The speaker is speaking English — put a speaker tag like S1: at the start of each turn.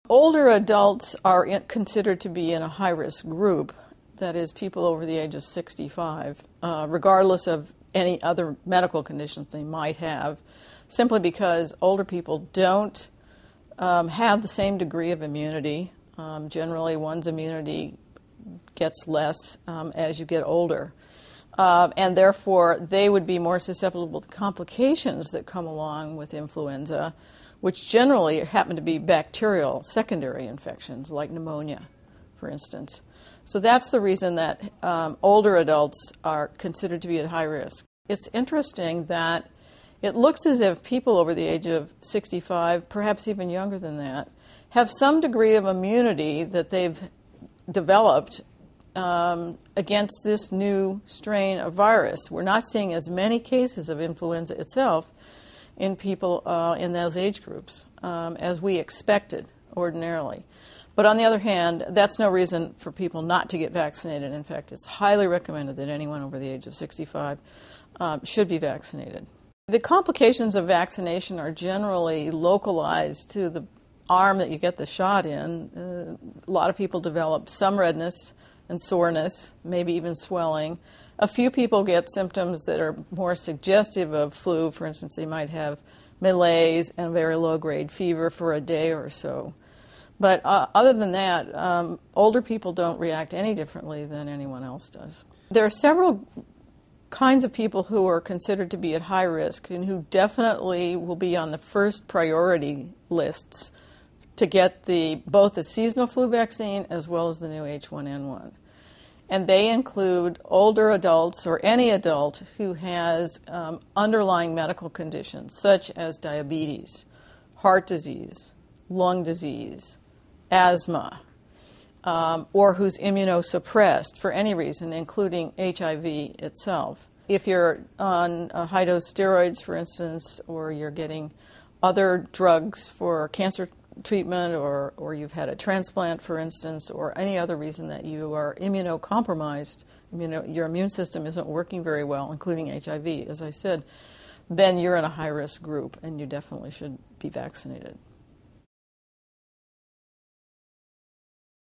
S1: Older adults are considered to be in a high-risk group, that is, people over the age of 65, regardless of any other medical conditions they might have, simply because older people don't have the same degree of immunity. Generally, one's immunity gets less as you get older. And therefore, they would be more susceptible to complications that come along with influenza, which generally happen to be bacterial secondary infections, like pneumonia, for instance. So that's the reason that older adults are considered to be at high risk. It's interesting that it looks as if people over the age of 65, perhaps even younger than that, have some degree of immunity that they've developed against this new strain of virus. We're not seeing as many cases of influenza itself in people in those age groups as we expected ordinarily. But on the other hand, that's no reason for people not to get vaccinated. In fact, it's highly recommended that anyone over the age of 65 should be vaccinated. The complications of vaccination are generally localized to the arm that you get the shot in. A lot of people develop some redness and soreness, maybe even swelling. A few people get symptoms that are more suggestive of flu. For instance, they might have malaise and very low-grade fever for a day or so. But other than that, older people don't react any differently than anyone else does. There are several kinds of people who are considered to be at high risk and who definitely will be on the first priority lists to get both the seasonal flu vaccine as well as the new H1N1. And they include older adults or any adult who has underlying medical conditions such as diabetes, heart disease, lung disease, asthma, or who's immunosuppressed for any reason, including HIV itself. If you're on high-dose steroids, for instance, or you're getting other drugs for cancer treatment, or you've had a transplant, for instance, or any other reason that you are immunocompromised, your immune system isn't working very well, including HIV, as I said, then you're in a high-risk group and you definitely should be vaccinated.